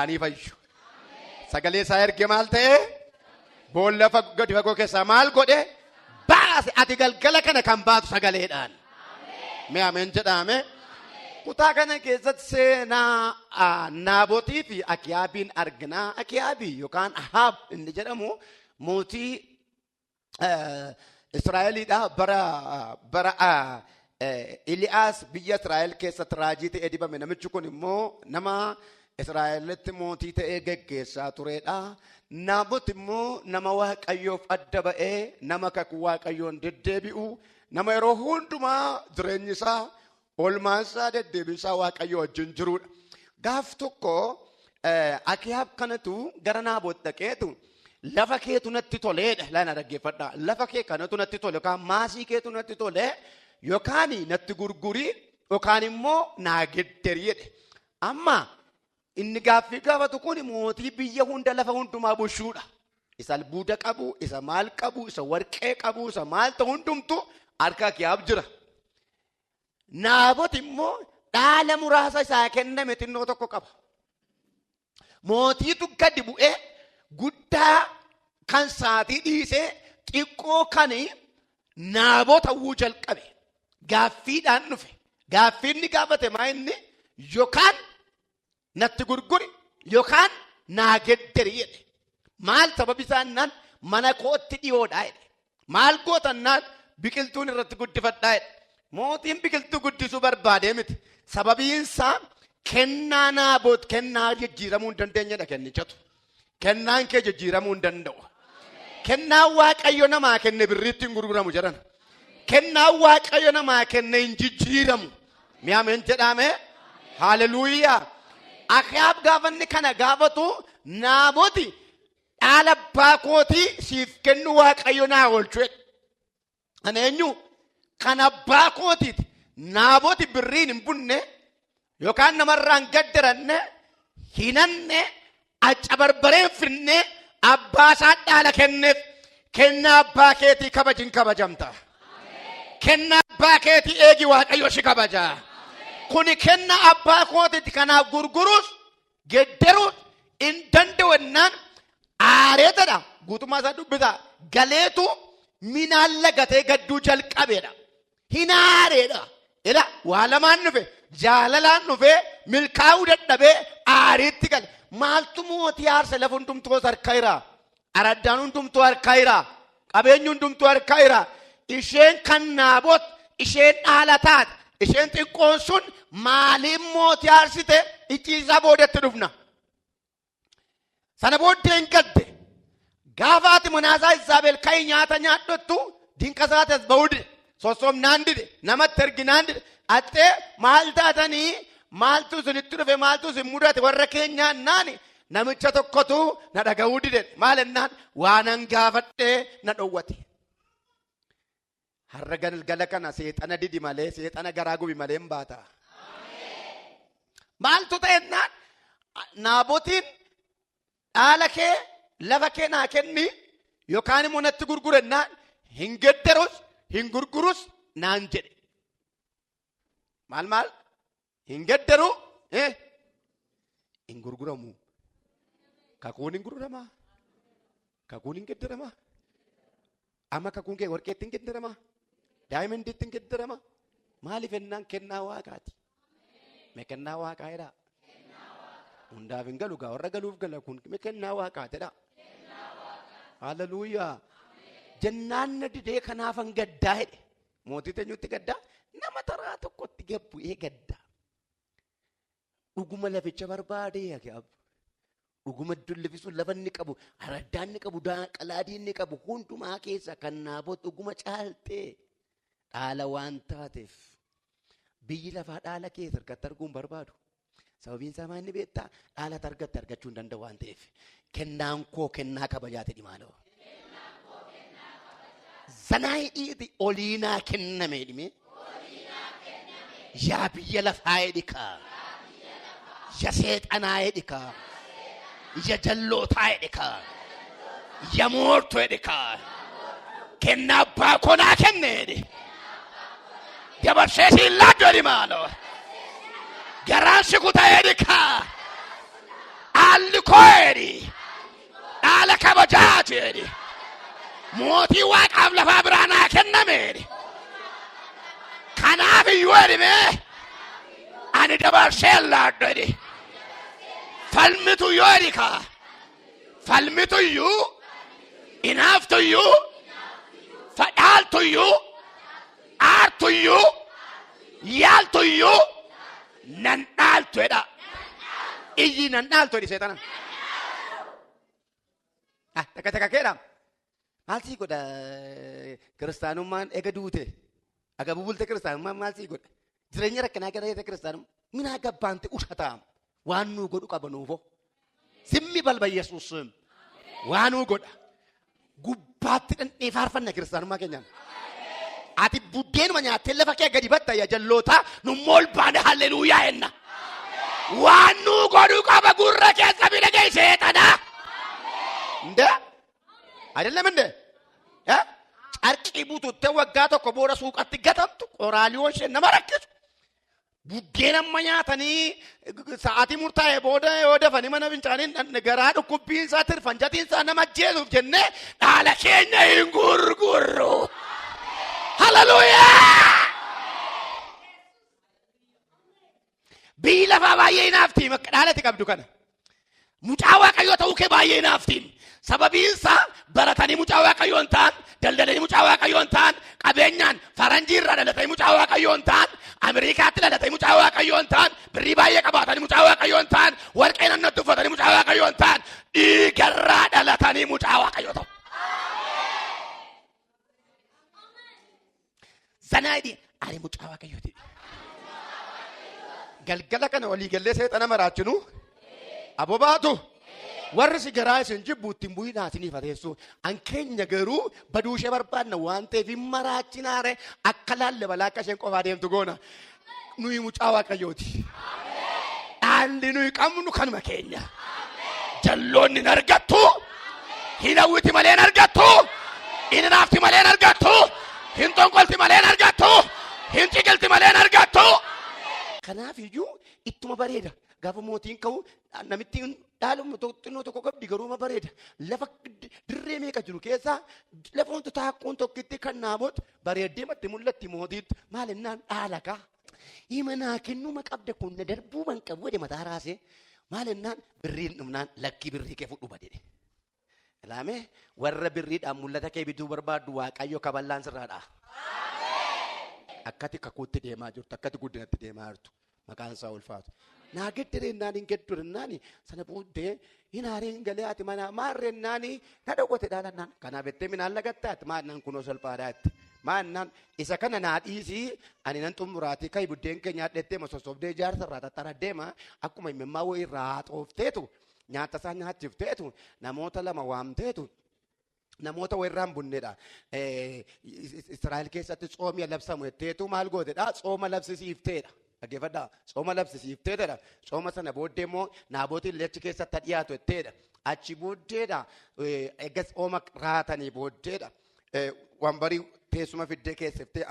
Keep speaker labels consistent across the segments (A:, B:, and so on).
A: isaanii fayyu. Sagalee isaa erge maal ta'e? Boolla gadi fagoo keessaa maal godhe? Baase. Ati galgala kana kan baatu sagaleedhaan. Mee ameen jedhame. Kutaa kana keessatti seenaa Naabotii fi Akiyaabiin arginaa. Akiyaabii yookaan Ahaab inni jedhamu mootii Israa'eliidha. Bara Iliyaas biyya Israa'el keessatti raajii ta'ee dibame. Namichi kun immoo nama Israa'elitti mootii ta'ee geggeessaa turedha. Naabot immoo nama Waaqayyoof adda ba'ee nama kakuu Waaqayyoon deddeebi'u nama yeroo hundumaa jireenyi isaa oolmaan isaa deddeebisaa Waaqayyo wajjin jirudha. Gaaf tokko Akiyaab kanatu gara Naabot dhaqeetu lafa keetu natti toleedha. Laana dhaggeeffadha. Lafa kee kanatu natti tole yookaan maasii keetu natti tole yookaan natti gurgurii yookaan immoo naa geddari jedhe. Amma inni gaaffii gaafatu kun mootii biyya hunda lafa hundumaa bushuudha. Isa albuuda qabu, isa maal qabu, isa warqee qabu, isa maal ta'u hundumtu harka Akiyaab jira. Naabot immoo dhaala muraasa isaa kenname xinnoo tokko qaba. Mootiitu gadi bu'ee guddaa kan saatii dhiisee xiqqoo kan Naabot hawwuu jalqabe. Gaaffiidhaan dhufe. Gaaffiinni gaafate maa inni yookaan natti gurguri yookaan naa geddari jedhe. Maal sababi isaannaan mana kootti dhiyoodhaa jedhe. Maal gootannaan biqiltuun irratti guddifadhaa jedhe. Mootiin biqiltuu guddisuu barbaadee miti. Sababiinsaa kennaa Naabot kennaa jijjiiramuu hin dandeenyedha kennichatu. Kennaan kee jijjiiramuu hin danda'u. Kennaan Waaqayyo namaa kenne birriitti hin gurguramu jedhan. Kennaan Waaqayyo namaa kenne hin jijjiiramu. Mi'aameen jedhame. Haleluuyaa. Akiyaab gaafanni kana gaafatu Naaboti dhaala abbaa kootii siif kennu Waaqayyo naa oolchu jedhe. Ana eenyu? Kan abbaa kootiiti. Naaboti birriin hin bunne yookaan namarraan gaddaranne hinanne acca barbareen finne abbaa isaa dhaala kenneef. Kennaa abbaa keetii kabajin kabajamta. Kennaa abbaa keetii eegi Waaqayyo si kabaja. Kuni kennaa abbaa kootiiti. Kanaaf gurguruus gedderuus hin danda'annaan aareetadha. Guutummaa isaa dubbisa. Galeetu minaan lagatee gadduu jalqabeedha. Hinaareedha. Ila waa lamaan dhufe jaalalaan dhufe milkaa'uu dadhabee aariitti gale. Maaltu mootii aarse lafa hundumtuu harkaa jira. Araddaan hundumtuu harkaa jira. Qabeenyi hundumtuu harkaa jira. Isheen kan Naabot isheen dhaala taate. Isheen xiqqoon sun maaliin mootii aarsite icciisaa boodatti dhufna. Sana booddee hin gadde. Gaafa ati manaasaa Izaabel ka'ii nyaata nyaadhottu dinqa isaatis ba'uudde. Sossobnaan dide. Namatti erginaan dide. Attee maal taatanii maaltu isinitti dhufe maaltu isin mudate warra keenyaan naani namicha tokkotu na dhaga'uu dide. Maal ennaan waanan gaafadhee na dhowwate. Har'a galgala kana seexana didi malee seexana garaa gubi malee hin baata. Maaltu ta'ennaan Naabotiin dhaala kee lafa kee naa kenni yookaan immoo natti gurgurennaan hin gedderus hin gurgurus naan jedhe. Maal hin gedderu hin gurguramu. Kakuun hin gurgurama. Kakuun hin gedderama. Amma kakuun kee warqeetti hin gedderama. Daayimandiitti hin gedderama. Maaliif ennaan kennaa Waaqaati. Mee kennaa Waaqaa jedhaa. Hundaaf hin galu gaa warra galuuf gala kun kennaa Waaqaatidha. Haleluuyaa. Jennaan na didee kanaafan gaddaa jedhe. Mootii teenyutti gaddaa nama taraa tokkotti gabbu'ee gaddaa. Dhuguma laficha barbaadee Akiyaab. Dhuguma dullifisuun lafa inni qabu, araddaan inni qabu, qalaadii inni qabu hundumaa keessa kan Naabot dhuguma caaltee dhaala waan taateef biyyi lafaa dhaala keessa argatti arguun barbaadu. Sababiin isaa maal inni beektaa? Dhaala argatti argachuu hin danda'u waan ta'eef. Kennaan koo kennaa kabajaate dhimaaloo. Zanaayidhiiti oliinaa kenname dhime. Yaa biyya lafaa edhikaa. Yaa seexanaa edhikaa. Yaa jallootaa edhikaa. Yaa moortuu edhikaa. Kennaa abbaa konaa kenne edhi. Dabarsee siin laaddoo dhimaaloo. Garaan si kutaa edhikaa. dhaalli koodhi dhaala kabajaati mootii waaqaaf lafaa biraanaa kennameedhi kanaaf iyyuu edhime ani dabarsee laaddoedhi falmitu yoo edhika falmitu iyyuu inaaftu iyyuu fadhaaltu iyyuu aartu iyyuu yaaltu iyyuu nan dhaaltu edha iyyi nan dhaaltu edhi seexana takka keedha maal sii godha kiristaanummaan ega duute aga bubulte kiristaanummaan maal sii godha jireenya rakkinaa gara kiristaanummaa minaa gabbaante ushataa waan nuu godhu qabanuufo simmi balba Yesuus waan nuu godha gubbaatti dhandhee faarfanna kiristaanummaa keenyaan ati buddeenuma nyaattee lafa kee gadi batta yaa jalloota nu mool baane halleluuyaa henna waan nuu godhu qaba gurra keessa midhagee seexana nde አይደለም እንደ ጨርቂ ቡቱቴ ወጋ ተኮ ቦረ ሱቀት ገተምቱ ቆራሊዮሽ ነመረከቱ ቡዴነማ ኛተኒ ሰዓቲ ሙርታዬ ቦደ ወደፈኒ መነብንጫኒ ነገራ ዱኩቢን ሳትር ፈንጃቲን ሳነማጀሉ ጀነ ዳለከኛ ይንጉርጉሩ ሃሌሉያ ቢለፋ ባየናፍቲ መቀዳለት ይቀብዱ ከነ ሙጫዋ ቀዮ ተውከ ባየናፍቲ sababiinsa baratanii mucaa waaqayyoon ta'an daldalanii mucaa waaqayyoon ta'an qabeenyaan faranjiirraa dhalatanii mucaa waaqayyoon ta'an Ameerikaatti dhalatanii mucaa waaqayyoon ta'an birrii baay'ee qabaatanii mucaa waaqayyoon ta'an warqee nannatti uffatanii mucaa waaqayyoon ta'an dhiigarraa dhalatanii mucaa waaqayyoo ta'u. Zanaayidii ani mucaa waaqayyooti. Galgala kana walii gallee seexana maraachinu abobaatu. warri si garaa isin jibbuutti bu'inaa isiniif adeessu an keenya garuu baduushee barbaadna waan ta'eef hin maraachinaare akka laalle balaa akka isheen qofaa deemtu goona nuyi mucaa waaqayyooti dhaalli nuyi qabnu kanuma keenya jalloonni hin argattu hin hawwiti malee hin argattu hin naafti malee hin argattu hin tonkolti malee hin argattu hin ciqilti malee hin argattu kanaaf iyyuu ittuma bareeda gaafa mootiin ka'u namitti dhaaluma xinnoo tokko qabdi garuu bareeda lafa dirree meeqa jiru keessa lafa wanti taakkuun tokkitti kan naamot bareeddee matti mul'atti mootiitti maal innaan dhaalaka himanaa kennuma qabda kun na darbuu man qabu wade mataa raasee maal innaan birriin dhumnaan lakkii birrii kee fudhu badee ilaame warra birriidhaan mul'ata kee bituu barbaaddu waaqayyo kaballaan sirraadha akkati kakuutti deemaa jirtu akkati guddinatti deemaa jirtu maqaan isaa ulfaatu naa geddere naani geddur naani sana boodde inaareen galeati mana maarre naani na dhagote dhaalannan kana bette minaan lagattaat maannan kunoo salphaadhaatti maannan isa kana naa dhiisi ani nan xumuraati kai buddeen keenya nyaadhettee masosobdee jaarsarraa tattara deema akkuma himemmaa wayii irraa xoofteetu nyaata isaa nyaachifteetu namoota lama waamteetu namoota warraan bunneedha Israa'el keessatti tsoomii labsamu jetteetu maal gooteedha tsooma labsisiifteedha Agefada, soma labsisiifteedha soma sana booddee immoo naabotiin lechi keessatti dhiyaatu jetteedha achi booddeedha egas ooma raatanii booddeedha wambarii teessuma fiddee keessiftee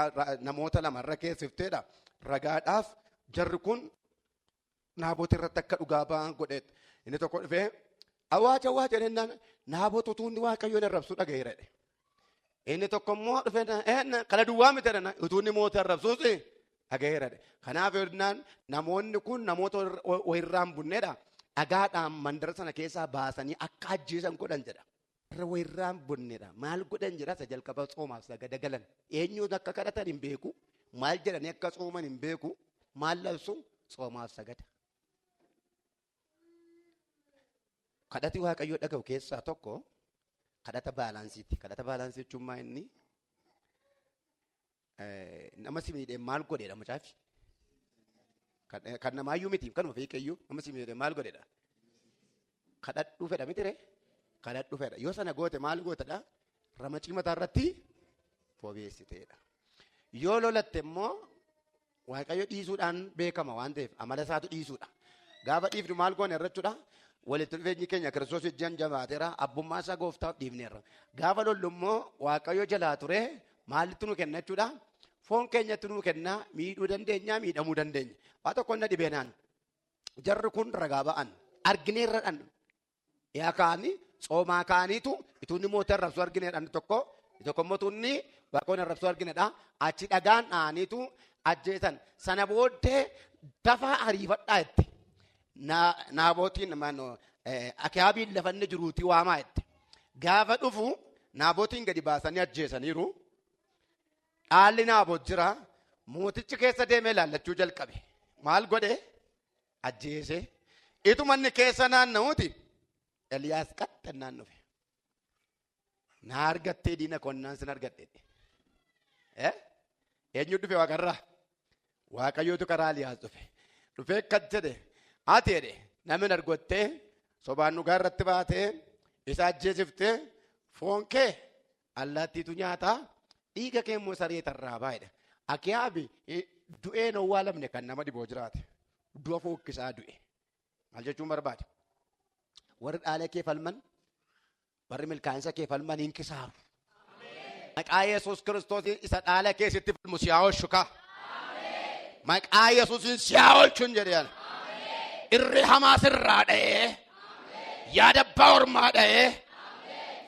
A: namoota lamarra keessifteedha ragaadhaaf jarri kun naabootii irratti akka dhugaa ba'an godheedha inni tokko dhufee awwaacha jennaan naabootu utuunni waaqayyoon arrabsuu dhagayeera inni tokko immoo dhufee kana duwwaa miti jedhana utuunni mootii arrabsuusi dhagayeera kanaaf yennaan namoonni kun namoota wayirraan bunneedha dhagaadhaan mandara sana keessaa baasanii akka ajjeesan godhan jedha irra wayirraan bunneedha maal godhan jedha isa jalqaba tsoomaaf sagada galan eenyuun akka kadhatan hin beeku maal jedhanii akka tsooman hin beeku maal labsu tsoomaaf sagada kadhati waaqayyoo dhaga'u keessaa tokko kadhata baalaansiiti kadhata baalaansii jechuun maa inni nama si miidhee maal godheedha mucaafi kan namaayyuu miti kanuma feekeyyuu nama si miidhee maal godheedha kadhadhuu fedha mitire kadhadhuu fedha yoo sana goote maal gootedha ramacii mataa irratti fobeessiteedha yoo lolatte immoo waaqayyo dhiisuudhaan beekama waan ta'eef amala isaatu dhiisuudha gaafa dhiifnu maal goone irrachuudha walitti dhufeenyi keenya Kiristoos wajjin jabaateera abbummaa isaa gooftaaf dhiifneerra gaafa lollu immoo waaqayyo jalaa ture maalitti nu kenna jechuudha foon keenyatti nu kenna miidhuu dandeenya miidhamuu dandeenya waa tokko na dhibeenaan jarri kun ragaa ba'an argineerradhaan yaa kaani soomaa kaaniitu ituunni mootii arrabsuu argineedha inni tokko immoo tuunni waaqoon arrabsuu argineedha achi dhagaan dhaaniitu ajjeesan sana booddee dafaa ariifadhaa itti Naabotiin Akaabiin lafanni jiruutii waamaa itti gaafa dhufu Naabotiin gadi baasanii ajjeesaniiru dhaalli Naabot jira mootichi keessa deemee laallachuu jalqabe maal godhe ajjeese itumanni keessa naanna'uuti Eliyaas qaxxannaan dhufe na argattee diina konnaan sin argadhe eenyu dhufe waaqarraa waaqayyootu karaa Eliyaas dhufee akkas jedhe ati jedhe namni argottee sobaan dhugaa irratti baatee isa ajjeesiftee foon kee allaattiitu nyaataa dhiiga kee immoo sareetarraa baay'edha Akaabi du'een owwaalamne kan nama dhiboo jiraate du'a fookkisaa du'e maal jechuun barbaade warri dhaalee kee falman warri milkaa'insa kee falman hin kisaaru maqaa Yesuus Kiristoos isa dhaala keessatti falmu siyaa oolchuka maqaa Yesuusin siyaa oolchuun jedheen irri hamaa sirraa dha'ee yaada abbaa ormaa dha'ee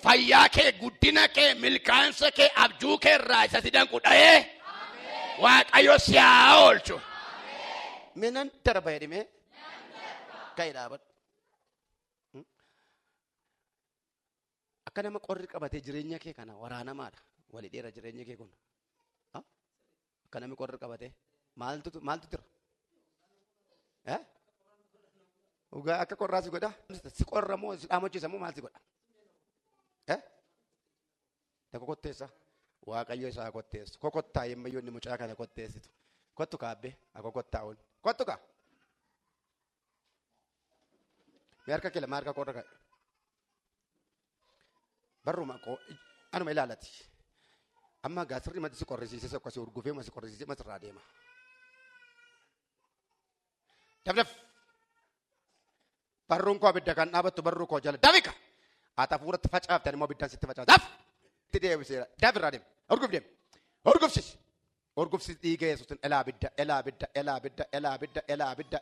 A: fayyaa kee guddina kee milkaa'insa kee abjuu kee irraa isa si danqu dha'ee waaqayyo siyaa oolchu minan darba jedhime ka'ee dhaabadhu akka nama qorri qabatee jireenya kee kana waraanamaadha walii dheera jireenya kee kun akka namni qorri qabatee maaltu jira ugaa akka qorraa si godha si qorra moo si dhaamochiisa moo maal si godha Tako kotteessa waaqayyo isaa kotteessu kokottaa yemmayyo inni mucaa kana kotteessitu kottu kaabbe ako kottaa'uun kottu ka meerka kile marka korra ka barruma ko anuma ilaalati amma gaasirri mati si qorrisiise akkasi urgufee masi qorrisiise masirraa deema daf barruun koo abidda kan dhaabattu barruu koo jala dafika ata fuuratti facaaftani immoo abiddaan sitti facaafta daf itti deebisee daf irraa deema orgufsis dhiiga Yesuusin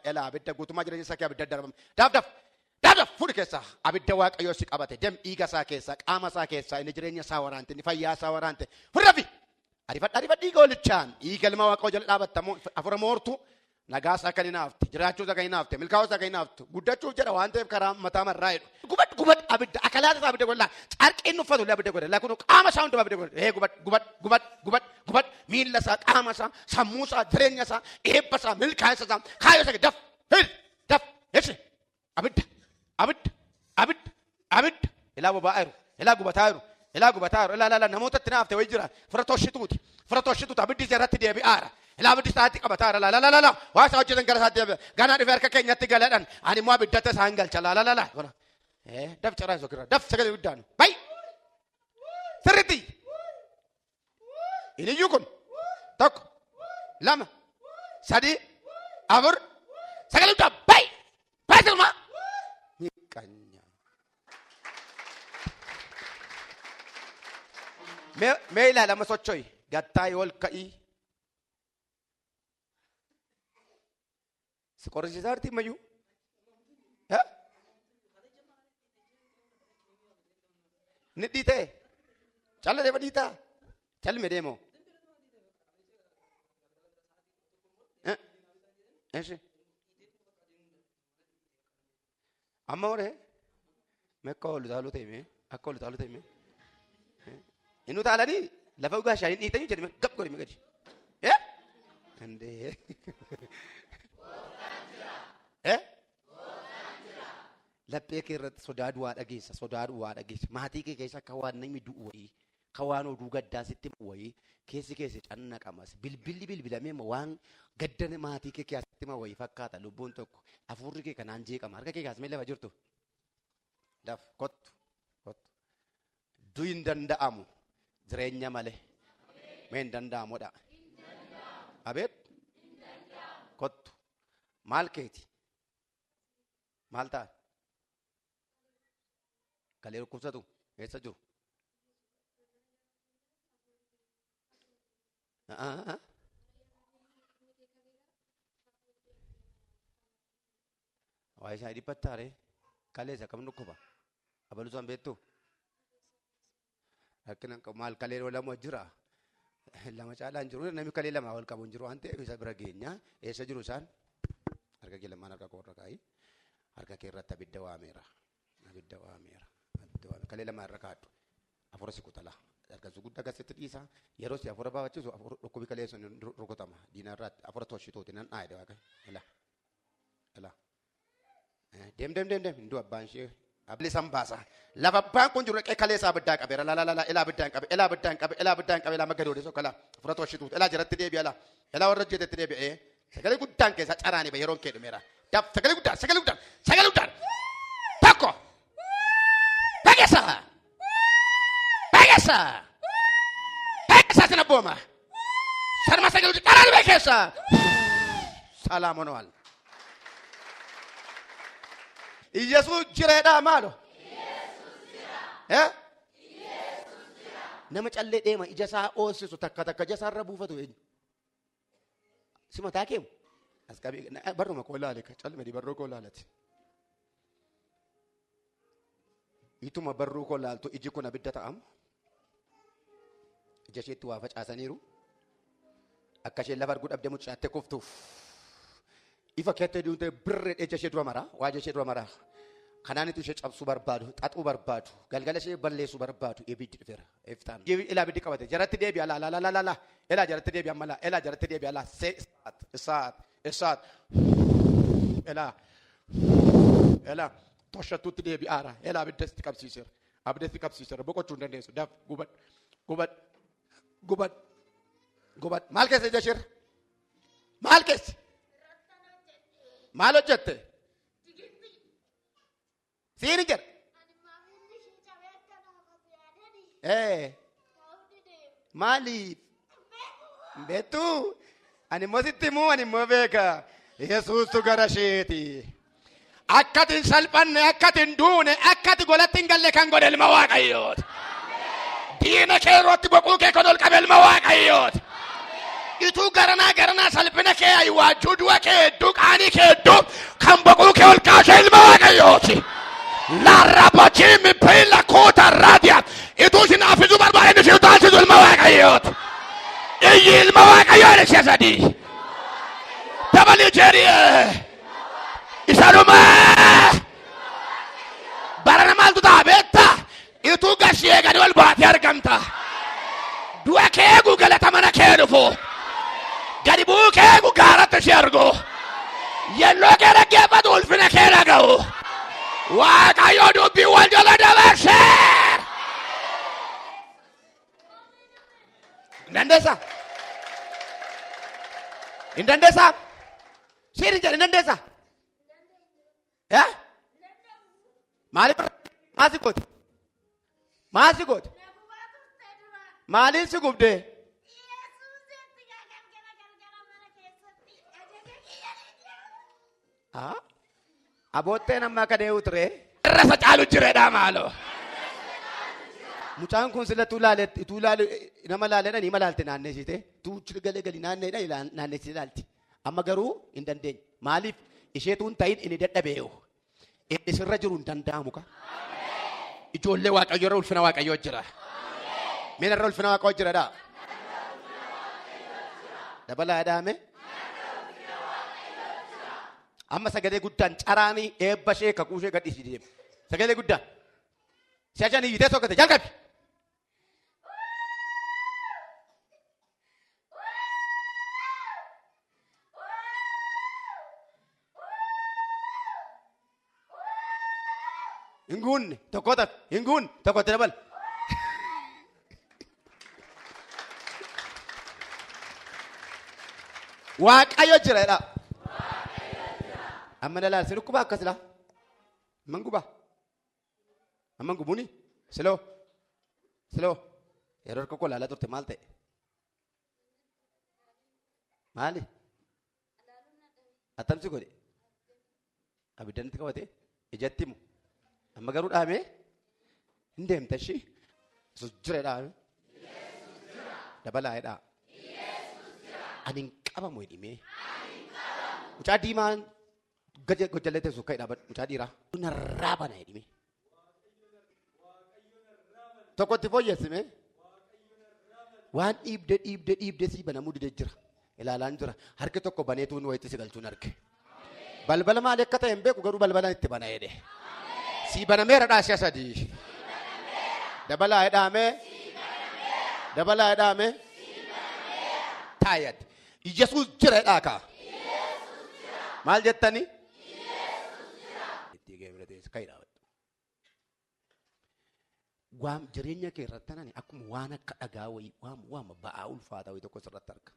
A: elabidda guutummaa jireenya isaa kee abidda darbame daf fuudhi keessaa abidda waaqayyoo si qabate dem dhiiga isaa keessaa qaama isaa keessaa inni jireenya isaa waraante inni fayyaa isaa waraante fudhafi arifadha dhiiga olichaan dhiiga ilma waaqayyoo jala dhaabattamu afura moortu nagaasaa kan hinaafte jiraachuusaa kan hinaafte milkaa'uusaa kan hinaafte guddachuuf jedha waan ta'eef karaa mataa marraa jedhu gubad abidda akalaata isaa abidda godha carqiin uffatu abidda godha lakkunu qaama isaa hundumaa abidda godha gubad miilla isaa qaama isaa sammuu isaa jireenya isaa eebba isaa milkaa'insa isaa kaayyoo isaa daf jechi abidda ilaa boba'aayiru ilaa gubataayiru ilaa namootatti naafte wayi jira fira toshituuti abiddi irratti deebi'aara ilaa abiddi isaatti qabataara la waa isaa hojjetan gara isaatti deebi'a ganaa dhufee harka keenyatti galadhan ani immoo abiddatti isaan galcha la daf carraa sokirra daf sagalee guddaanu bay sirritti iniyyuu kun tokko lama sadii afur sagalee guddaa bay silmaa miqanya mee ilaalama socho'i gattaa ol ka'ii si qorrisiisaa jirti mayyuu ni dhiitee calla deema dhiitaa calme deemoo amma ore mekka olu taalu teeme akka olu taalu teeme inu taalanii lafa ugaa shaaniin dhiitanii jedhame gab godhime gadi andee laphee kee irratti sodaadhu waa dhageessa maatii kee keessa akka waan namni du'u wayii akka waan oduu gaddaa sitti wayii keessi cannaqamas bilbilamee waan gaddan maatii kee keessatti wayii fakkaata lubbuun tokko hafuurri kee kanaan jeeqama harka kee kaasmee lafa jirtu daf kottu du'in danda'amu jireenya malee mee hin danda'amudha abeet kottu maal keeti maal ta'a kalee dhukkubsatu eessa jiru waa isaa dhiphattaare kaleessa kam dhukkuba Abalusan beektu. Akkana maal kalee lama jira. Lama caalaan jiru namni kalee lama wal qabu jiru waan ta'eef isa bira geenya eessa jiru isaan harka kee lamaan harka koorra kaa'i harka kee irratti abidda waameera kalee lama irra kaadhu afura si kutala harka su guddaa gasitti dhiisa yeroo si afura baachisu afura dhukkubi kalee sun rukutama diina irratti afura tolchituuti nan dhaayide waaqa ila dem hindu abbaan ishee abli sambaasa lafa abbaan kun jiru kalee isaa abiddaa qabeera la ila abiddaan qabe la magadoode sokkala afura tolchituuti ila jiratti deebi'a ila warra jeetetti deebi'ee sagalee guddaan keessa caraanii ba yeroon kee dhumeera daf sagalee guddaan takko Pegasa sina boma sarma sagalee guddaan caraanii ba keessa salaamoon Yesus jireedhaa maalo? Nama callee deema ija isaa oosisu takka ija isaa irra buufatu eenyu? Si mataa keemu? As qabii barruma koo ilaale callee madi barruu koo ilaalati. Ituma barruu koo ilaaltu iji kun abidda ta'amu. Ija isheetti waa facaasaniiru. Akka isheen lafa arguu dhabde mucaattee kuftuuf. Ifa keettee duutee birree ija ishee dura maraa waajjii ishee dura maraa. Kanaanitu ishee cabsuu barbaadu xaxuu barbaadu galgala ishee balleessuu barbaadu ibiddi dhufeera iftaan ila abiddi qabate jaratti deebi'a la ila jaratti deebi'a mala ila jaratti deebi'a la isaat ila toshatutti deebi'aara ila abiddatti qabsiiseera boqochuu hin dandeessu daf gubad maal keessa ija ishee maal keessa maal hojjette Sini jar. Mali. Betu. Ani mositimu ani mobeka. Yesus tu garasheti. Akkatin salpanne akkatin duune akkati golatin galle kan godel mawaqayyot. Diina keeroti boquu kee kodol qabel mawaqayyot. Itu garana salpina kee ay wajuudwa kee duqaani kee dub kan boquu kee ol kaashel mawaqayyot. La rabachimi pela kota radia itu sinafizu barbare ni sultan sul mawaqayot il mawaqayot siyasadi tabali jeriye isaruma barana mal tu tabetta itu gashiye gadi wal baati argamta dua kegu galata mana kedufu gadi bu kegu garata shergo yello kera geba dul fina kera gawo Waaqayyo dubbii wal jala dabarseera. Indandeessa. Siiri jedhe indandeessa. Maaliif goote? Maaliin si gubdee? Abootteen amma akka dee'u ture. Irra facaalu jireedhaa maaloo. Mucaan kun sila tuulaale nama laaledha ni malaalte naanneessite. Tuuchi galee naanneessite laalti. Amma garuu hin dandeenye. Maaliif isheetuun ta'in inni dadhabee'u. Inni sirra jiru hin danda'amu ka. Ijoollee waaqayyo irra ulfina waaqayyoo jira. Mina irra ulfina waaqayyoo jira dhaa. Dabalaa dhaame. Amma sagalee guddaan caraanii eebba ishee kakuu ishee gadhiisii deema. Sagalee guddaan. Si'a shanii hiitee sokkate jalqabi. Hinguunne tokkoota hinguunne tokkotti dabala. Waaqayyo jira jedha. Amma dalaal si dhukkuba akkas laa. Amman guba. Amman gubuni. Siloo. Yeroo harka koo laalaa turte maal ta'e? Maali? Attamsi godhe. Abiddanitti qabate. Ijatti himu. Amma garuu dhaabee hin deemta ishii. Yesus jira dhaabee. Dabalaa jedhaa. Ani hin qabamu hidhimee. Mucaa diimaan gojjallee teessu ka'e dhaabadhu mucaa dhiiraa. Narraa bana hidhimee. tokkotti fooyyessime waan dhiibde si banamuu dide jira ilaalaan jira harki tokko baneetuun wayitti si galchuun arge balbala maali akka ta'e hin beeku garuu balbalaan itti bana jedhe si banameera dhaashiya sadii dabalaa jedhaame taayat Yesuus jira jedhaa maal jettani itti geemiratees kayidhaa waan jireenya kee irratti tanani akkuma waan akka dhagaa wayii waan ba'aa ulfaataa wayii tokko sirratti arga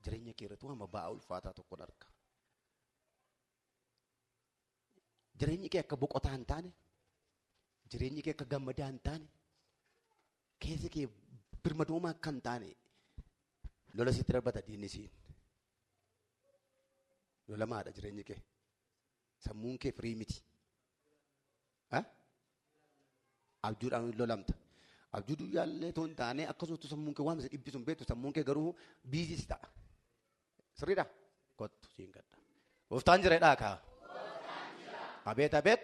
A: jireenya kee irratti waan ba'aa ulfaataa tokko arga jireenyi kee akka boqotaa hin taane jireenyi kee akka gammadaa hin taane keessi kee birmadoomaa akka hin taane lola sitti darbata diinni siin lola maadha jireenyi kee sammuun kee firii miti abjuudhaan lolamta abjuudhu yaallee toon taane akkasumas sammuun kee waan isa dhibbisuun beektu sammuun kee garuu biizis ta'a sirriidha kottu siin gadda gooftaan jira jedhaa kaa abeet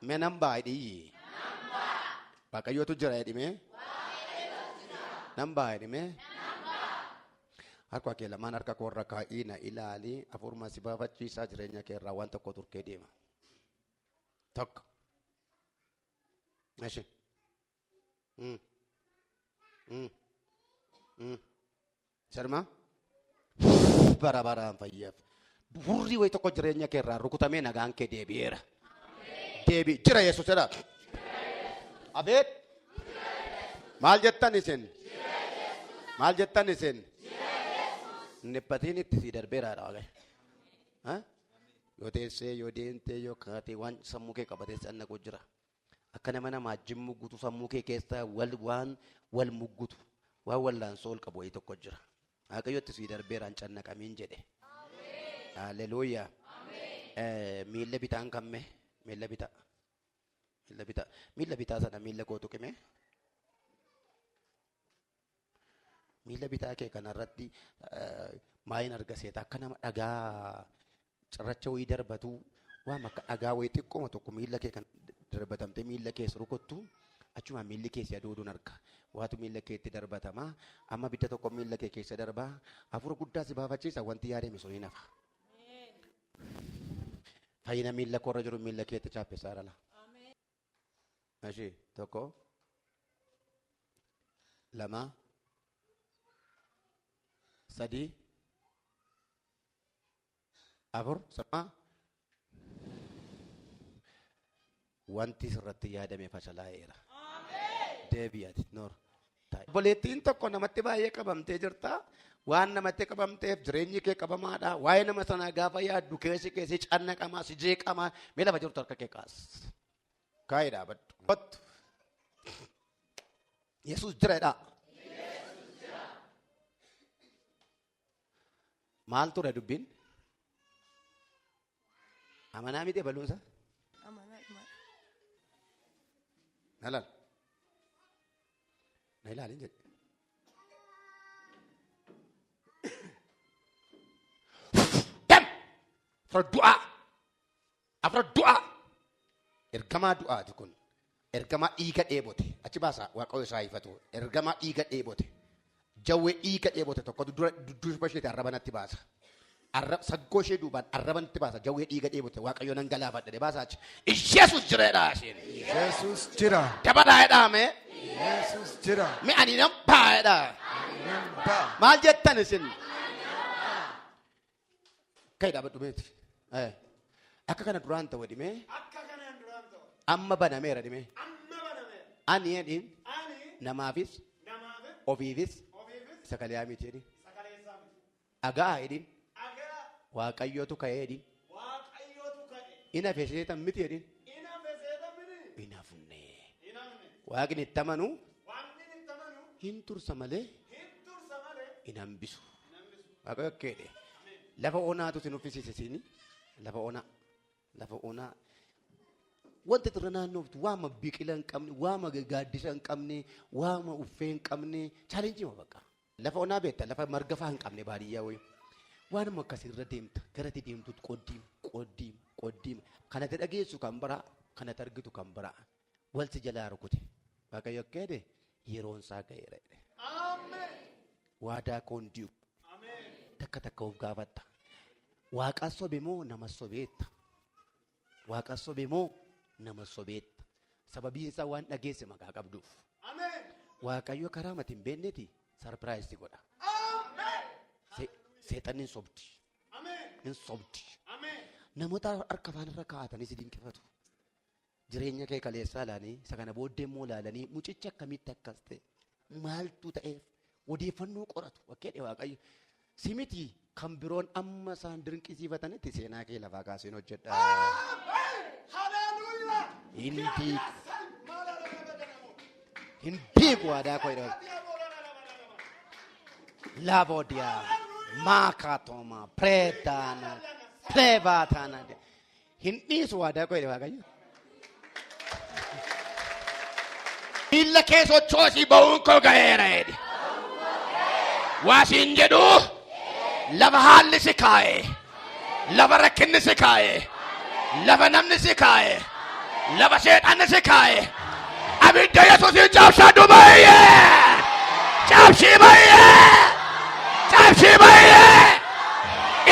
A: mee nambaa hidhiyyi waaqayyootu jira jedhime nambaa jedhime harka kee lamaan harka koo irra kaa'ii na ilaali afuruma si baafachiisaa jireenya kee irraa waan tokko turkee deema tokko Ashi. Sharma. Bara fayyaf. Burri way tokko jireenya kee irraa rukutamee nagaan kee deebi'eera. Deebi jira Yesuus jedha. Abeet. Maal jettan isin? Maal jettan isin? Niphatiin itti si darbeeraadha wagee. Yoo teessee yoo deemtee yoo kaatee waan sammuu kee qabatee si annaqu jira. Akka nama namaa muggutu sammuu kee keessaa wal muggutu waan wallaansoo ol qabu wayii tokko jira. Waaqayyotti si darbeeraan cannaqamiin jedhe. Haleluuyaa. Miilla bitaan kamme miilla bitaa sana miilla kootu qime. Miilla bitaa kee kanarratti maayin argaseeta akka nama dhagaa cirracha wayii darbatu waan akka dhagaa wayii xiqqooma tokko miilla kee kan darbatamte miilla keessa rukuttu achuma miilli keessa aduuduun arga waatu miilla keetti darbatama amma bidda tokko miilla kee keessa darbaa afur guddaa si baafachiisa wanti yaadame sun nafa fayyina miilla korra jiru miilla keetti chaappesaa dhala ashi tokko lama sadii afur sama wanti sirratti yaadame fashalaa'eera. Deebi'ati noor. Obboleettiin tokko namatti baay'ee qabamtee jirta. Waan namatti qabamteef jireenyi kee qabamaadha. Waa'ee nama sanaa gaafa yaaddu keessi cannaqamaa si jeeqamaa mee lafa jirtu harka kee kaas. Kaayee dhaabadhu. Kottu. Yesuus jiraadha. Maal ture dubbiin? Amanaa miti baluunsa? Nalal. Na ilaalin jedhe. Dem! Afra du'aa. Ergamaa du'aati kun. Ergamaa dhiiga dheebote. Achi baasa waaqayyo isaa ifatu. Ergamaa dhiiga dheebote. Jawwee dhiiga dheebote tokko dudduuba isheeti arrabanatti baasa. Saggoo ishee duubaan arrabanatti baasa. Jawwee dhiiga dheebote waaqayyo nan galaafadhe baasa achi. Yesuus jiraadha isheen.
B: Yesuus jira.
A: Dabalaa jedhame.
B: Yesuus jira.
A: Mi ani nan baay'edha. Maal jettan isin? Ka'ii dhaabadhu meeti. Akka kana duraan ta'u dhimee. Amma banameera dhimee. Ani jedhin namaafis ofiifis sagalee miti jedhin. Dhagaa jedhin. Waaqayyootu ka'ee jedhin. Ina feseetan miti jedhin. Ina funne. Waaqni itti amanu hin tursa malee hin hambisu. Waaqayyo keedhe. Lafa onaatu sin uffisiisisiini. Lafa onaa. Wanti irra naannoftu waama biqila hin qabne, waama gaaddisa hin qabne, waama uffee hin qabne, chaalenjii ma bakka. Lafa onaa beekta, lafa margafaa hin qabne baadiyyaa wayii. Waanuma akkasii irra deemta, garatti deemtutti qoddiima. Kanatti dhageessu kan biraa, kanatti argitu kan biraa. walti jalaa rukute. Waaqayyo keede yeroon isaa ga'eera. Waadaa koondiyu. Takka takka of gaafadha. Waaqa sobe moo nama sobeetta? Waaqa sobe moo nama sobeetta? Sababiin isaa waan dhageesse maqaa qabduuf. Waaqayyo karaa matiin beenneti sarpiraayisii godha. Seexanni sobdi. Hin sobdi. Namoota harka afaan irra kaa'atanii si dinqifatu. Jireenya kee kaleessaa ilaalanii isa kana booddee immoo ilaalanii mucicha akkamitti akkas ta'e maaltu ta'eef odeeffannoo qoratu. Wakkeedhe Waaqayyo simiti kan biroon amma isaan dinqisiifatanitti seenaa kee lafaa kaaseen hojjedha. Hindi waadaa koo jedhama. Laavoodiyaa maakaatoma preetaana preebaataana hindiisu waadaa koo jedhama Waaqayyo. Miilla kee sochoosii ba'uun koo ga'eera jedhi. Waasiin jedhu lafa haalli si kaa'e, lafa rakkinni si kaa'e, lafa namni si kaa'e, lafa seexanni si kaa'e. Abidda Yesuusiin cabsadhu baay'ee! Cabsii baay'ee! Cabsii baay'ee!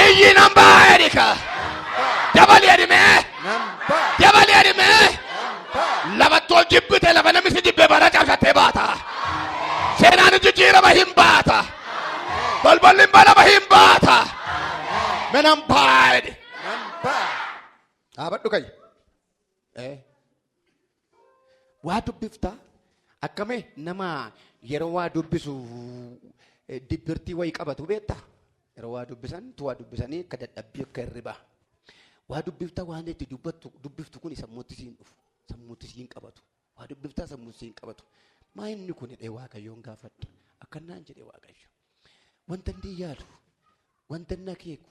A: Iyyi nan baay'ee dhika. Dabali edimee! Dabali edimee! Lafattoo jibbite lafa namni si jibbe bara cabsattee baata. Seenaan jijjiirama hin baata. Balballi balaba hin baata. Menan baay'ee. Dhaabadhu kayya. Waa dubbifta akkame nama yeroo waa dubbisu dibbirtii wayii qabatu beekta. Yeroo waa dubbisan tu waa dubbisanii akka dadhabbii akka hirribaa. Waa dubbifta waan itti dubbiftu kun sammuutti siin dhufu. Sammuutti siin qabatu. Waa dubbifta sammuutti siin qabatu. Maa inni kun jedhee Waaqayyoon gaafadha. Akkanaan jedhee Waaqayyo. Wanta inni yaadu, wanta inni akeeku,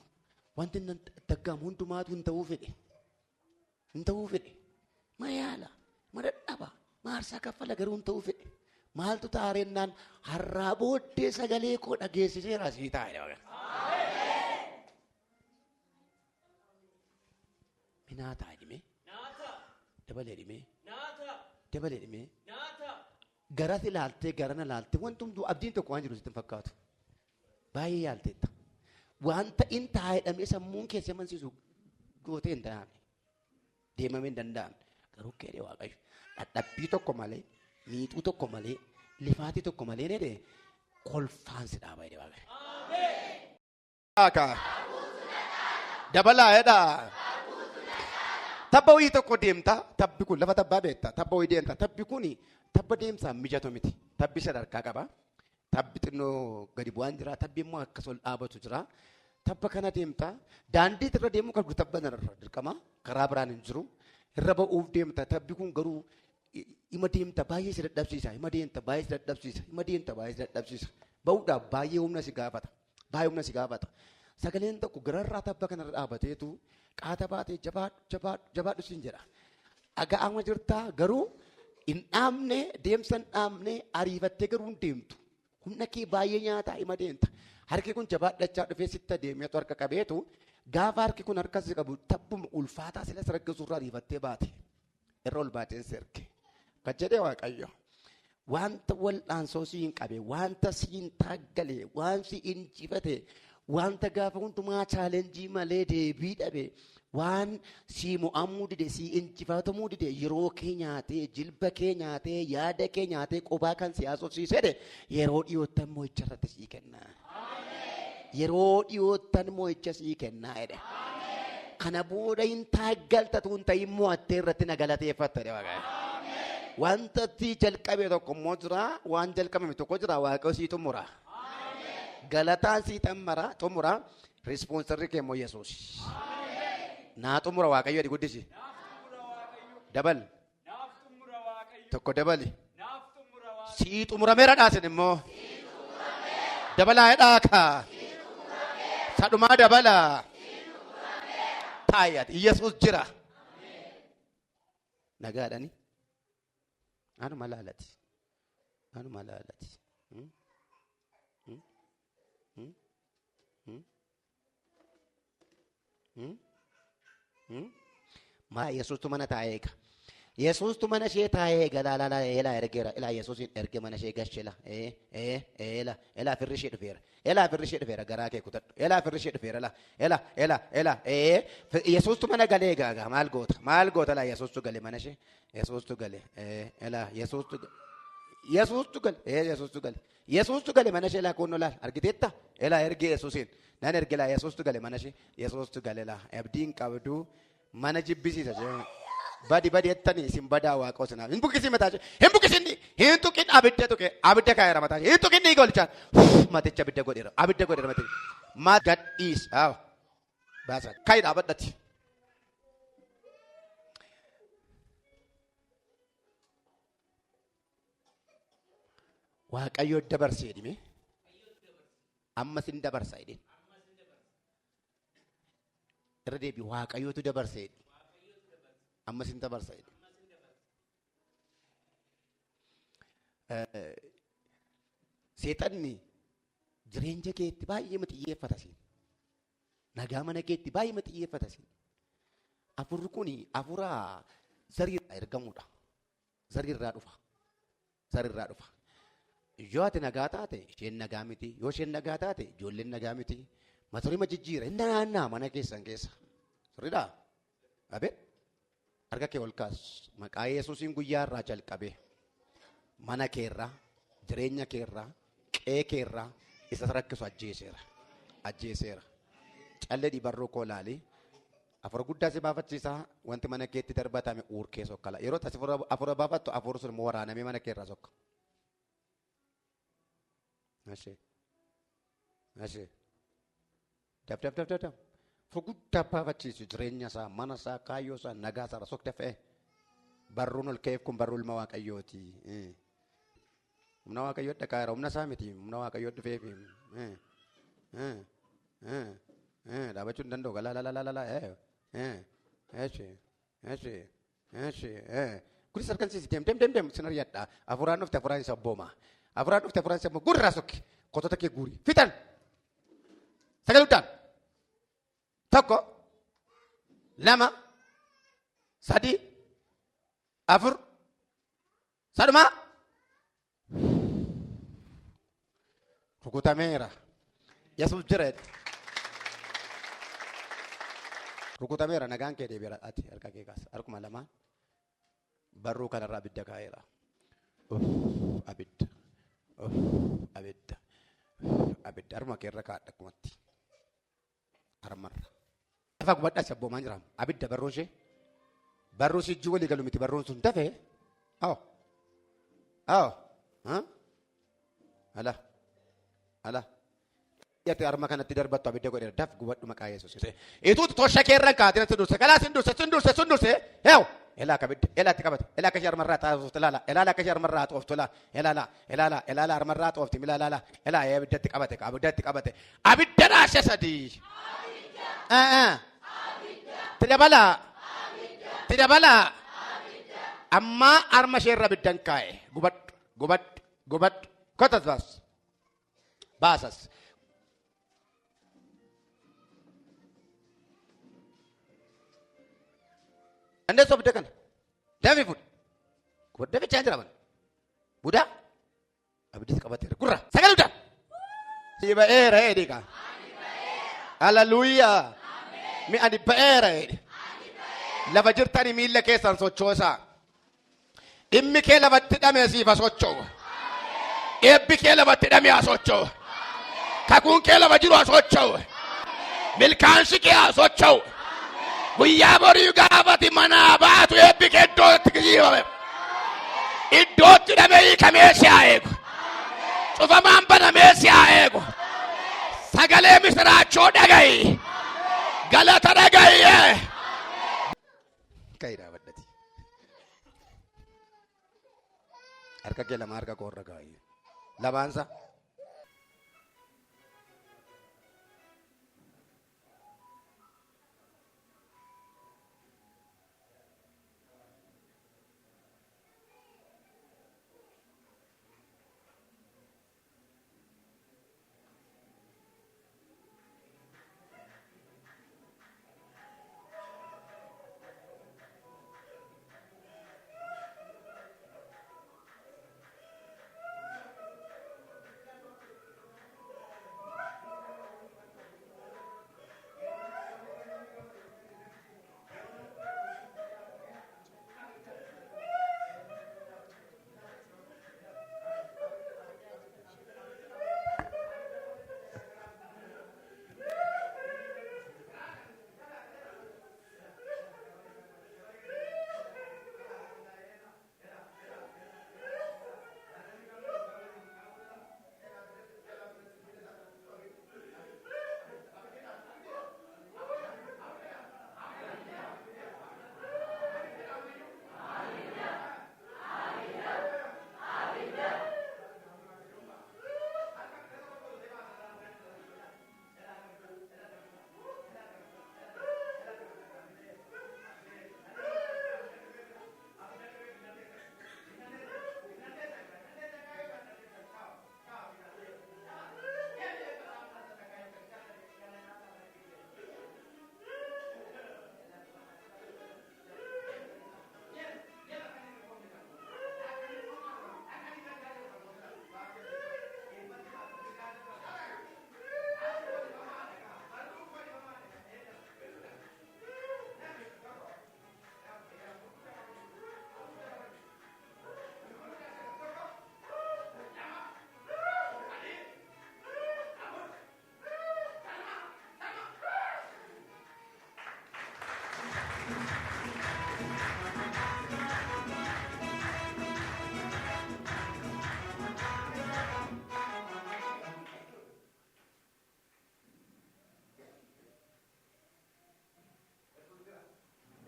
A: wanta inni daggaamu hundumaatu hin ta'uu fedhe. Hin ta'uu fedhe. Ma yaala, ma dadhaba, ma aarsaa kaffala garuu hin ta'uu fedhe. Maaltu taarennaan har'aa booddee sagalee koo dhageessiseera sii taa'e. Minaataa hidhime. Dabalee hidhime. Dabalee hidhime. Garas ilaaltee garana ilaaltee wantumtuu abdiin tokko waan jiru sitti hin fakkaatu. Baay'ee yaalteetta. Wanta in taa'edhamee sammuun keessa amansiisu gootee hin danda'amne. Deemamee hin danda'amne. Garuu keedee Waaqayyo dadhabbii tokko malee, miixuu tokko malee, lifaatii tokko malee ne dee kolfaan si dhaaba jedhee Waaqayyo. Dabalaa jedhaa. Tabba wayii tokko deemta. Tabbi kun lafa tabbaa beekta. Tabba wayii deemta. Tabbi kun tabba deemsaan mijatu miti. Tabbi sadarkaa qaba. Tabbi xinnoo gadi bu'aan jira. Tabbi immoo akkas ol dhaabatu jira. Tabba kana deemta. Daandii irra deemuu qabdu tabba narra dirqama. Karaa biraan hin jiru. Irra ba'uuf deemta. Tabbi kun garuu ima deemta baay'ee si dadhabsiisa. Ima deemta baay'ee si dadhabsiisa. Ima deemta baay'ee si dadhabsiisa. Ba'uudhaaf baay'ee humna si gaafata. Baay'ee humna si gaafata. Sagaleen tokko gararraa tabba kanarra dhaabateetu qaata baatee jabaadhu siin jedha. Aga'ama jirtaa garuu hin dhaabne deemsa hin dhaabne ariifattee garuu hin deemtu. Humna kee baay'ee nyaataa ima deemta. Harki kun jabaadhachaa dhufee sitta deemeetu harka qabeetu gaafa harki kun harka si qabu tabbuma ulfaataa sila saraggeessurraa ariifattee baate. Irra ol baateen si erge. Kan jedhee Waaqayyo. Wanta wal'aansoo si hin qabe, wanta si hin taaggale, waan si injifate, wanta gaafa hundumaa chaalenjii malee deebii dhabe, waan si mo'amuu dide, si injifatamuu dide, yeroo kee nyaatee, jilba kee nyaatee, yaada kee nyaatee, qophaa kan si haasofsiise yeroo dhiyoottan mo'icha irratti sii kenna. Yeroo dhiyoottan mo'icha sii kenna jedhe. Kana booda hin taaggaltatu hin ta'in mo'attee irratti na galateeffatta jedhe Waaqayyo. Wanta ati jalqabe tokko immoo jira, waan jalqabame tokko jira, Waaqayyo sii xumura. Galataan sii xumura, rispoonsarri kee immoo Yesuus. Naa xumura Waaqayyo adi guddisi. Dabal. Tokko dabali. Sii xumurameera dhaasin immoo. Dabalaa jedhaa kaa. Sadhumaa dabalaa. Taayyaati. Yesuus jira. Nagaadhani. Anuma laalati. Anuma laalati. Maa Yesuustu mana taa'ee eega. Yesuus tu mana ishee taa'ee galaalala elaa ergeera. Elaa Yesuusin erge mana ishee gashela. Elaa firri ishee dhufeera. Elaa firri ishee dhufeera garaa kee kutadhu. Elaa firri ishee dhufeera la. Elaa. Yesuus tu mana galee gaagaa maal goota? Maal goota la Yesuus tu gale mana ishee? Yesuus tu gale. Elaa Yesuus tu gale. Yesuus tu gale. Yesuus tu gale mana ishee la kunno laal argiteetta? Elaa erge Yesuusin. Nan erge la Yesuus tu gale mana ishee. Yesuus tu gale la. Abdiin qabdu mana jibbisiisa jee. Badi ettanii isin badaa waaqoo sanaa hin buqqisi mataa ishee hin buqqisinni hin tuqin abidda tuqe abidda kaayera mataa ishee hin tuqin dhiiga olchaan maticha abidda godheera mati maa gadhiis baasa kaayi dhaabadhati. Waaqayyo dabarsee dhime ammas hin dabarsa jedheen irra deebi waaqayyootu dabarsee ammas hin dabarsa jedhe. Seexanni jireenya keetti baay'ee xiyyeeffata siin. Nagaa mana keetti baay'ee xiyyeeffata siin. Afurri kun afura zariirraa ergamuudha. Zariirraa dhufa. Yoo ati nagaa taate isheen nagaa miti. Yoo isheen nagaa taate ijoolleen nagaa miti. Maturima jijjiira inni naannaa mana keessan keessa. Sirriidhaa? Abee? Harka kee ol kaas maqaa Yesuusiin guyyaa irraa jalqabe mana keerraa jireenya keerraa qe'ee keerraa isa rakkisu ajjeeseera. Callee dhibarroo koo laali afur guddaa si baafachiisaa wanti mana keetti darbatame uurkee sokkala yeroo tasi afura baafattu afur sun waraanamee mana keerraa sokka. Dab. Fuguddaa baafachiisu jireenya isaa mana isaa kaayyoo isaa nagaa isaa sokte fe'e barruun ol ka'eef kun barruu ilma waaqayyooti. Humna waaqayyoo dhaqaara humna isaa miti humna waaqayyoo dhufeef dhaabachuu hin danda'u galaalala kunis harkansiisi deem sin ari'adha afuraan dhufte afuraan isa booma afuraan dhufte afuraan isa gurraa sokki kotota kee guuri fixan sagaluudhaan. Tokko, lama, sadi, afur, saduma. Rukutameera. Yesuus jira. Rukutameera nagaan kee deebiira ati harka kee kaasa. Harkuma lamaan barruu kanarraa abidda kaa'eera. Abidda. Harma keerra kaadha akkumatti. Harmarra. Afa gubadhaa sabboomaan jiraam. Abidda barruu ishee. Barruu ishee ijji walii galu miti barruun sun dafee. Ala. Yatti harma kanatti darbattu abidda godheera daf gubadhu maqaa Yesuus. Ituutu tosha keerra kaatee sin durse kalaa sin durse. Heew. Elaa kabidda elaatti qabate elaa akka harmarraa taasiftu ilaala elaala akka harmarraa xooftu ilaala harmarraa xoofti ilaala elaa abiddatti qabate abidda raashe sadii. Tidabala amma arma sheerra biddan kaa'e gubadhu kotas baasas. Anda sob dekan, David food. Kau David chandra man. Buddha, abis kabat kurra. Sekali udah. Siapa era ini kan? Haleluya. Mi adi era ini. Lava jirtani mille kesan sochosa. Immi ke lava tidak mesi fasocho. Ebbi ke lava tidak miasocho. Kakun ke lava jiru asocho. Milkansi ke asocho. Guyyaa borii gaafati manaa baatu eebbike iddootti kijiibame. Iddootti dhamee hiikamee si haa eegu. Cufamaan banamee si haa eegu. Sagalee misiraachoo dhaga'i. Galata dhaga'i. Kayiraa baddati. Harka kee lama harka koorra kaa'i. Lamaansa.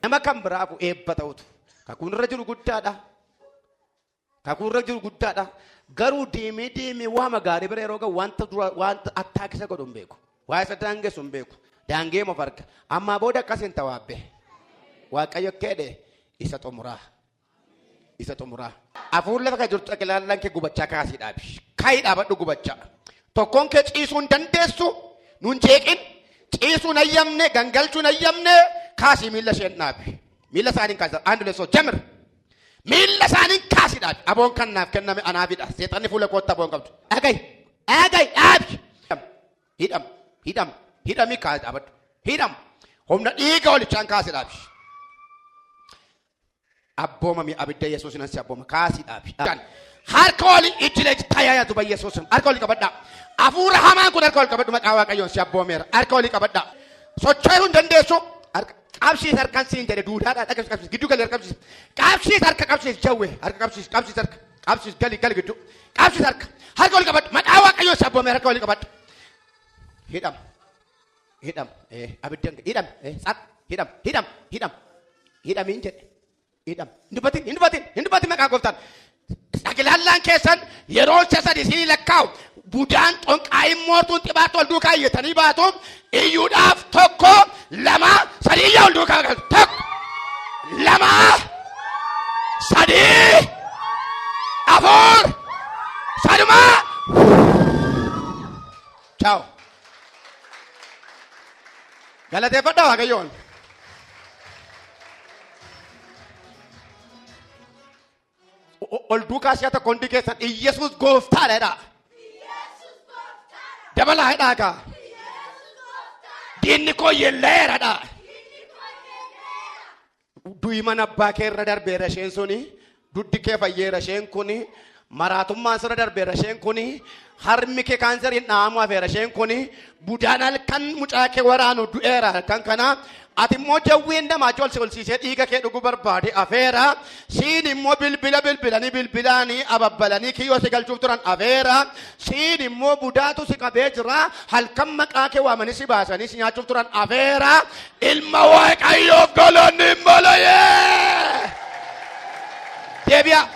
A: nama kan biraafu eebba ta'utu kakuun irra jiru guddaadha. Kakuun irra jiru guddaadha. Garuu deemee waa magaarii bira yeroo ga'u wanta attaakisa godhu hin beeku. Waa isa daangessu hin beeku. Daangee moof arga. Ammaa booda akkasiin tawaabbe. Waaqayyo kedhe isa xumuraa. Isa xumuraa. Afuun lafa kan jirtu ilaalan kee gubachaa kaasii dhaabi. Kaayii dhaabadhu gubachaa. Tokkoon kee ciisuu hin dandeessu. Nuun jeeqin. Ciisuu hin ayyamne. Gangalchuu hin ayyamne. Kaasii miila isheen dhaabi. Miila isaaniin kaasii. Aanduleessoo jamir. Miila isaaniin kaasii dhaabi. Aboon kan naaf kenname anaafidha. Seexanni fuula kootti aboon qabdu. Dhagayi. Dhaabi. Hidham. Hidhamii kaasii dhaabadhu. Hidham. Humna dhiiga olichaan kaasii dhaabi. Abboomami abidda Yesuusin ansi abbooma kaasii dhaabi. Harka oli ijilee tajaajila duba Yesuusin. Harka oli qabadhaa. Afuura hamaan kun harka oli qabadhu maqaa Waaqayyoon si abboomeera. Harka oli qabadhaa. Socho'uu hin dandeessu. Qabsiis harkaan siin jedhe duudhaadhaa qabsiis gidduu galee qabsiis. Qabsiis harka qabsiis jawwee harka qabsiis harka qabsiis gali gidduu. Qabsiis harka oli qabadhu maqaa Waaqayyoon si abboomeera harka oli qabadhu. Hidham. Abiddan hidham. Hidhamiin jedhe. Hidham. Hin dubbatin maqaa gooftaan. Dhagilallaan keessan yeroo sasadi sii lakkaa'u budaan xonqaayin mootuun xibaatti ol duukaa iyyatanii baatuun iyyuudhaaf tokko lama sadii iyya ol duukaa tokko lama sadii afur saduma. Ciao. Galateeffadhaa Waaqayyoon. Ol duukaa si'a tokko hundi keessan Iyesuus gooftaadha. Dabalaa hidhaagaa. Diinni koo yeelleeradha. Du'i mana abbaa kee irra darbeera isheen suni. Duddi kee fayyeera isheen kuni. Maraatummaan sirra darbeera isheen kuni. Harmi kee kaanseriin dhaamu hafeera isheen kuni. Budaan halkan mucaa kee waraanu du'eera halkan kana. Ati immoo jawwiin namaa olsiisee dhiiga kee dhuguu barbaade afeera. Siin immoo bilbilanii ababbalanii kiyyoo si galchuuf turan afeera. Siin immoo budaatu si qabee jira. Halkan maqaa kee waamanii si baasanii si nyaachuuf turan afeera. Ilma Waaqayyoof galanni hin malayee. Deebi'a.